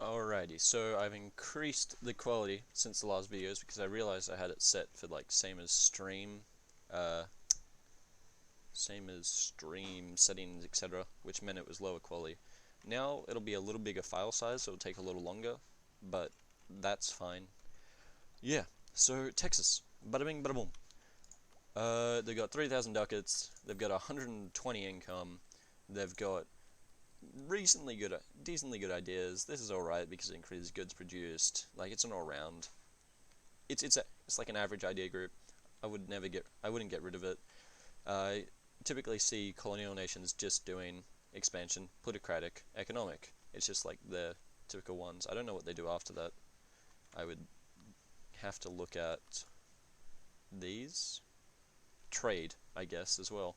Alrighty, so I've increased the quality since the last videos because I realized I had it set for like uh, same as stream settings, etc., which meant it was lower quality. Now it'll be a little bigger file size, so it'll take a little longer, but that's fine. Yeah, so Texas, bada bing, bada boom. They've got 3,000 ducats, they've got 120 income, they've got decently good ideas. This is alright because it increases goods produced. Like, it's an all-round. It's like an average idea group. I wouldn't get rid of it. I typically see colonial nations just doing expansion, plutocratic, economic. It's just like the typical ones. I don't know what they do after that. I would have to look at these. Trade, I guess, as well.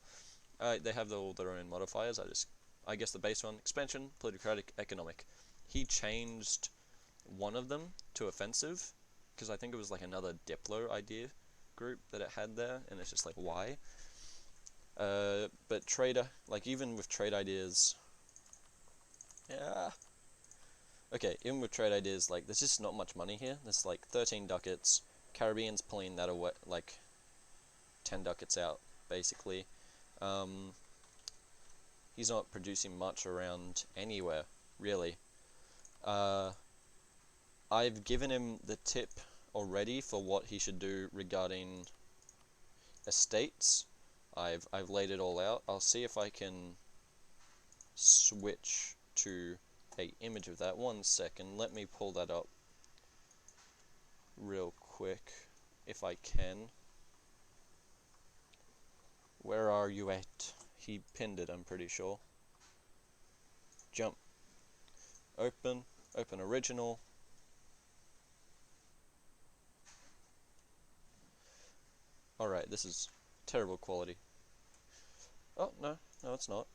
They have all their own modifiers. I guess the base one, expansion, plutocratic, economic. He changed one of them to offensive, because I think it was like another Diplo idea group that it had there, and it's just like, why? But trader, like, even with trade ideas, yeah. Okay, even with trade ideas, like, there's just not much money here. There's like 13 ducats. Caribbean's pulling that away, like 10 ducats out, basically. Um, he's not producing much around anywhere, really. I've given him the tip already for what he should do regarding estates. I've laid it all out. I'll see if I can switch to a image of that. 1 second, let me pull that up real quick if I can. Where are you at? He pinned it, I'm pretty sure. Jump. Open original. Alright, this is terrible quality. Oh, no, it's not.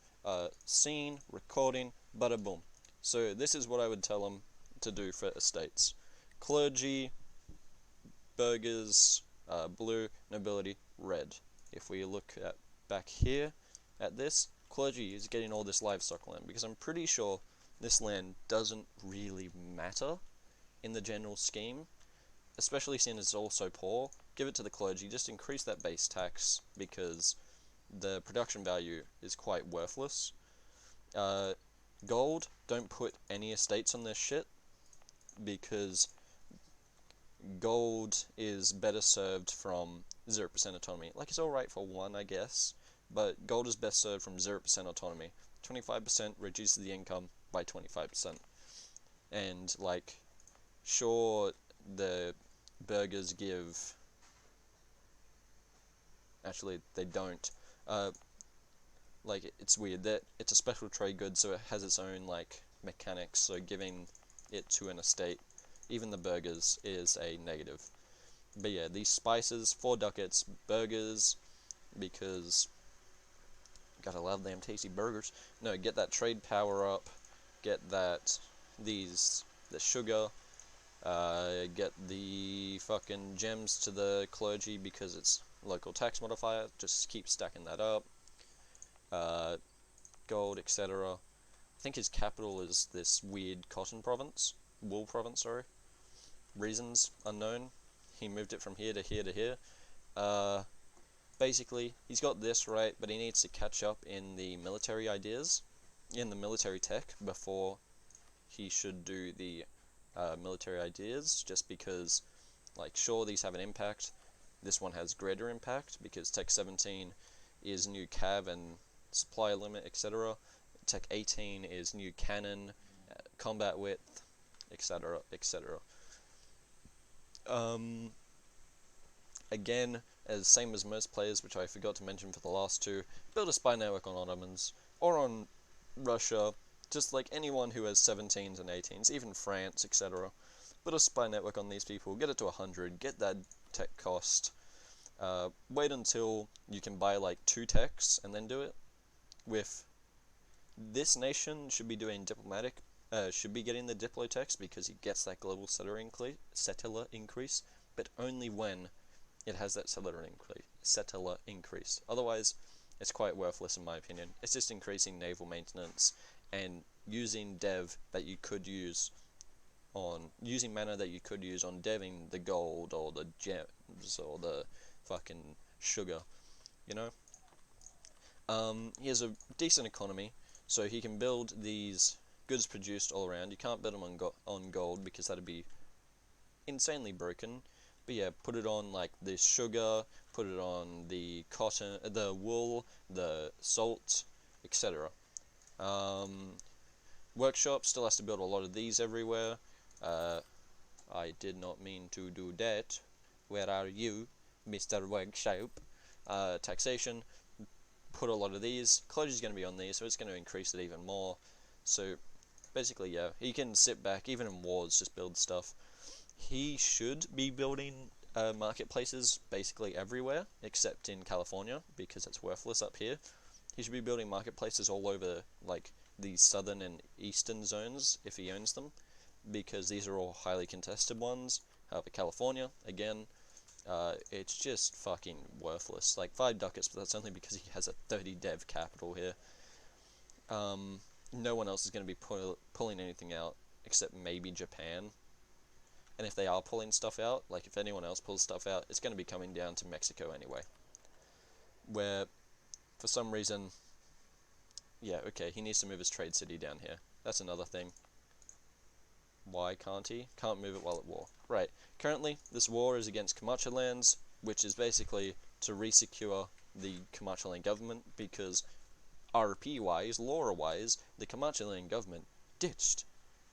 Scene, recording, bada boom. So this is what I would tell them to do for estates. Clergy, burghers, blue, nobility, red. If we look at back here at this, clergy is getting all this livestock land, because I'm pretty sure this land doesn't really matter in the general scheme, especially since it's all so poor. Give it to the clergy, just increase that base tax, because the production value is quite worthless. Gold, don't put any estates on this shit, because gold is better served from 0% autonomy. Like, it's alright for one, I guess, but gold is best served from 0% autonomy. 25% reduces the income by 25%. And, like, sure, the burghers give... Actually, they don't. Like, it's weird that it's a special trade good, so it has its own, like, mechanics, so giving it to an estate, even the burghers, is a negative. But yeah, these spices, 4 ducats, burgers, because gotta love them tasty burgers. No, get that trade power up, get that, the sugar, get the fucking gems to the clergy because it's local tax modifier, just keep stacking that up. Gold, etc. I think his capital is this weird cotton province, wool province, sorry. Reasons unknown. He moved it from here to here to here. Basically, he's got this right, but he needs to catch up in the military ideas, in the military tech, before he should do the military ideas, just because, like, sure, these have an impact. This one has greater impact, because Tech 17 is new cav and supply limit, etc. Tech 18 is new cannon, combat width, etc., etc. Again, same as most players, which I forgot to mention for the last two, build a spy network on Ottomans, or on Russia, just like anyone who has 17s and 18s, even France, etc. Build a spy network on these people, get it to 100, get that tech cost, wait until you can buy like 2 techs, and then do it. With this nation should be doing diplomatic, should be getting the Diplo techs, because he gets that global settler increase, but only when it has that settler increase. Otherwise, it's quite worthless in my opinion. It's just increasing naval maintenance and using dev that you could use on using mana that you could use on deving the gold or the gems or the fucking sugar, you know? He has a decent economy, so he can build these goods produced all around. You can't build them on gold because that'd be insanely broken. But yeah, put it on like the sugar, put it on the cotton, the wool, the salt, etc. Workshop still has to build a lot of these everywhere. I did not mean to do that. Where are you, Mr. Workshop? Taxation, put a lot of these. Clergy's going to be on these, so it's going to increase it even more. So basically, yeah, he can sit back, even in wars, just build stuff. He should be building marketplaces basically everywhere, except in California, because it's worthless up here. He should be building marketplaces all over, like, the southern and eastern zones, if he owns them, because these are all highly contested ones. However, California, again, it's just fucking worthless. Like, 5 ducats, but that's only because he has a 30 dev capital here. No one else is going to be pulling anything out, except maybe Japan. And if they are pulling stuff out, like if anyone else pulls stuff out, it's going to be coming down to Mexico anyway. Where, for some reason, yeah, okay, he needs to move his trade city down here. That's another thing. Why can't he? Can't move it while at war. Right, currently, this war is against Comanche lands, which is basically to resecure the Comanche land government, because RP-wise, lore-wise, the Comanche land government ditched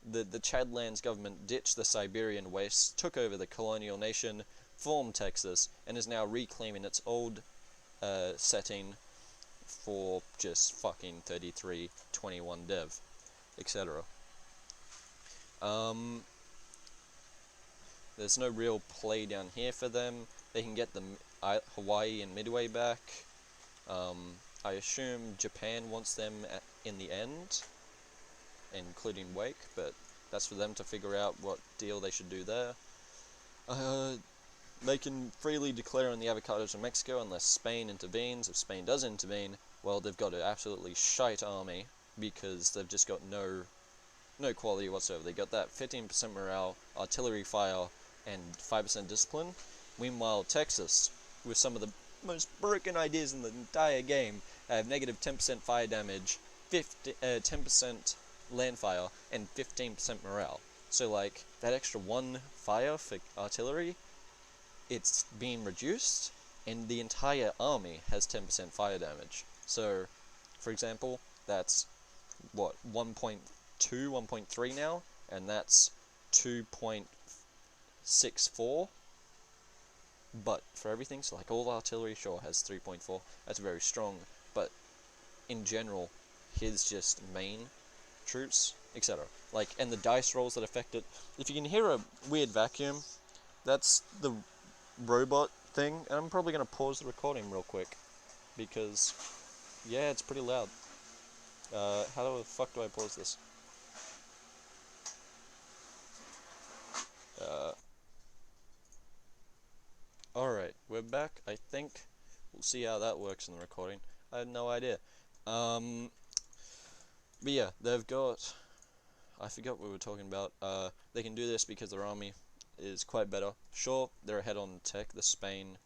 the Chad Lands government ditched the Siberian wastes, took over the colonial nation, formed Texas, and is now reclaiming its old setting for just fucking 33, 21 dev, etc. There's no real play down here for them. They can get the Hawaii and Midway back. I assume Japan wants them in the end, including Wake, but that's for them to figure out what deal they should do there. They can freely declare on the avocados of Mexico unless Spain intervenes. If Spain does intervene, well, they've got an absolutely shite army, because they've just got no quality whatsoever. They got that 15% morale, artillery fire, and 5% discipline. Meanwhile, Texas, with some of the most broken ideas in the entire game, have negative 10% fire damage, 10% land fire, and 15% morale. So, like, that extra 1 fire for artillery, it's being reduced, and the entire army has 10% fire damage. So, for example, that's, what, 1.2, 1.3 now, and that's 2.64, but for everything, so like all artillery, sure, has 3.4, that's very strong, but in general, his just main troops, etc. Like, and the dice rolls that affect it. If you can hear a weird vacuum, that's the robot thing, and I'm probably going to pause the recording real quick, because, yeah, it's pretty loud. How the fuck do I pause this? Alright, we're back, I think. We'll see how that works in the recording. I had no idea. But yeah, they've got... I forgot what we were talking about. They can do this because their army is quite better. Sure, they're ahead on tech, the Spain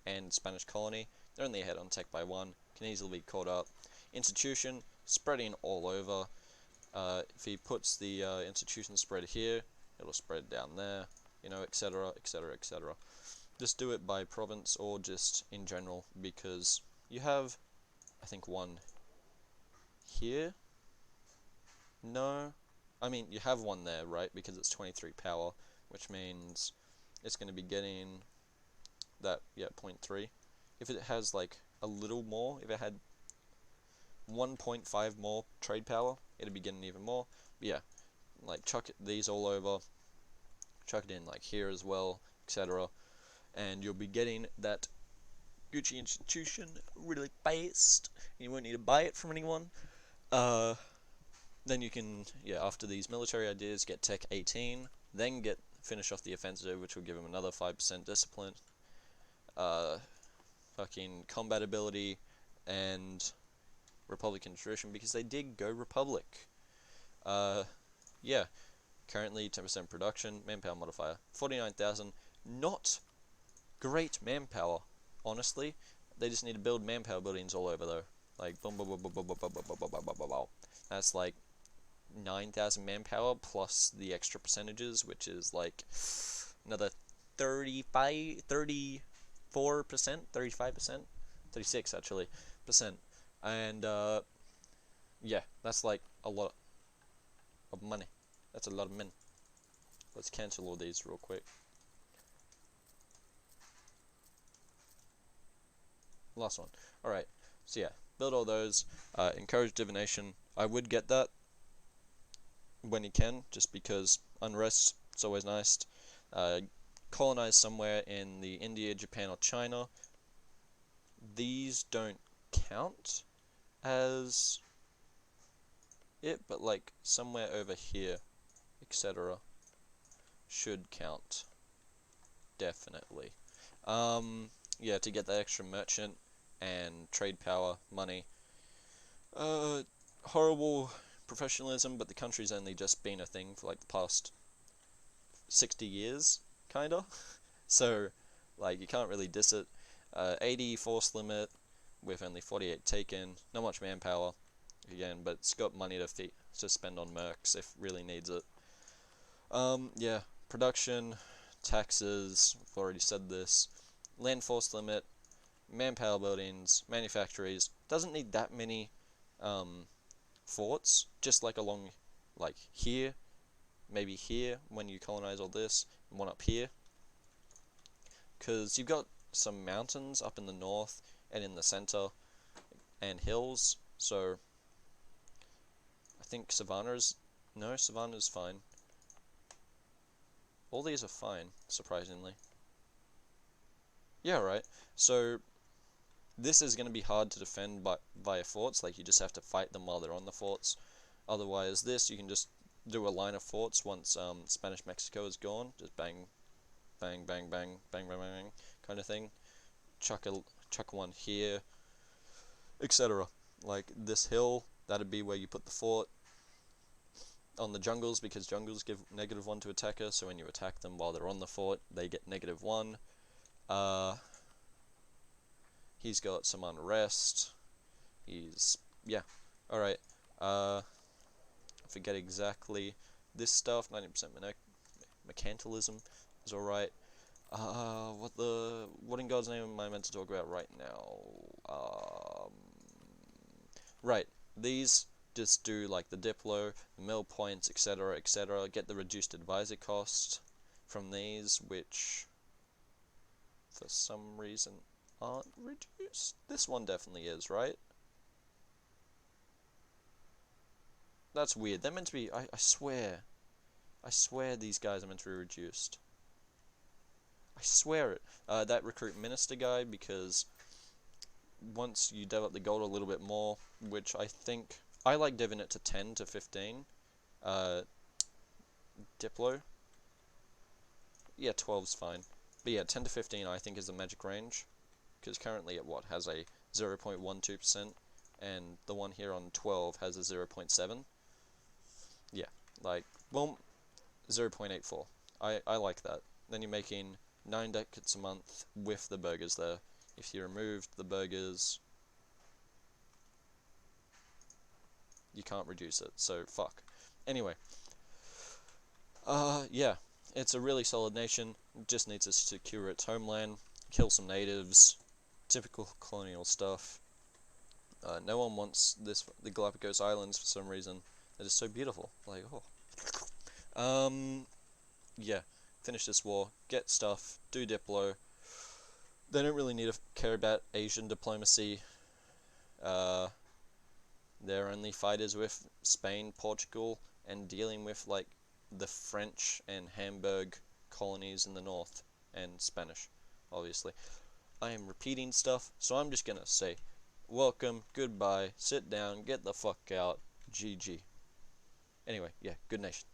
and Spanish colony. They're only ahead on tech by 1. Can easily be caught up. Institution, spreading all over. If he puts the institution spread here, it'll spread down there, you know, etc, etc, etc. Just do it by province or just in general, because you have, I think, 1 here. No, I mean, you have 1 there, right, because it's 23 power, which means it's going to be getting that, yeah, 0.3. If it has, like, a little more, if it had 1.5 more trade power, it'd be getting even more. But yeah, like, chuck these all over, chuck it in, like, here as well, etc., and you'll be getting that Gucci institution really fast. You won't need to buy it from anyone. Then you can, yeah, after these military ideas, get Tech 18, then finish off the offensive, which will give him another 5% discipline, fucking combat ability, and Republican tradition, because they did go Republic. Yeah, Currently 10% production, manpower modifier 49,000. Not great manpower, honestly. They just need to build manpower buildings all over though. Like boom, boom, boom, boom, boom, boom, boom, boom, boom, boom, boom, boom, boom. That's like 9,000 manpower plus the extra percentages, which is like another 35, 34%, 35%, 36 actually percent, and yeah, that's like a lot of money. That's a lot of men. Let's cancel all these real quick. Last one. Alright, so yeah, build all those. Encourage divination. I would get that when you can, just because unrest, it's always nice. Colonize somewhere in the India, Japan, or China. These don't count as it, but like somewhere over here, etc. should count. Definitely. Yeah, to get that extra merchant and trade power, money. Horrible professionalism, but the country's only just been a thing for like the past 60 years, kinda. So, like, you can't really diss it. 80 force limit with only 48 taken. Not much manpower, again, but it's got money to spend on mercs if it really needs it. Yeah, production, taxes, I've already said this. Land force limit, manpower buildings, manufactories. Doesn't need that many forts, just like along, like here, maybe here when you colonize all this, and one up here. Because you've got some mountains up in the north and in the center, and hills, so I think Savannah's fine. All these are fine, surprisingly. Yeah, right. So this is going to be hard to defend via forts, like you just have to fight them while they're on the forts. Otherwise, this, you can just do a line of forts once Spanish Mexico is gone. Just bang, bang, bang, bang, bang, bang, bang, kind of thing. Chuck one here, etc. Like this hill, that'd be where you put the fort. On the jungles, because jungles give -1 to attacker, so when you attack them while they're on the fort, they get -1. He's got some unrest. Yeah. Alright. I forget exactly this stuff. 90% mercantilism is alright. What in God's name am I meant to talk about right now? Right. These just do like the Diplo, the mill points, etc., etc. Get the reduced advisor cost from these, which for some reason aren't reduced. This one definitely is, right? That's weird. They're meant to be. I swear these guys are meant to be reduced. I swear it. That recruit minister guy, because once you develop the gold a little bit more, which I think I like diving it to 10 to 15. Diplo. Yeah, 12's fine. But yeah, 10 to 15 I think is the magic range, because currently it has a 0.12%, and the one here on 12 has a 0.7. Yeah, like, boom, 0.84. I like that. Then you're making 9 ducats a month with the burgers there. If you removed the burgers, you can't reduce it, so fuck. Anyway, yeah, it's a really solid nation. It just needs to secure its homeland, kill some natives, typical colonial stuff. No one wants the Galapagos Islands for some reason. It is so beautiful. Like, oh. Yeah, finish this war, get stuff, do Diplo. They don't really need to care about Asian diplomacy. They're only fighters with Spain, Portugal, and dealing with like the French and Hamburg colonies in the north, and Spanish, obviously. I am repeating stuff, so I'm just gonna say welcome, goodbye, sit down, get the fuck out, GG. Anyway, yeah, good nation.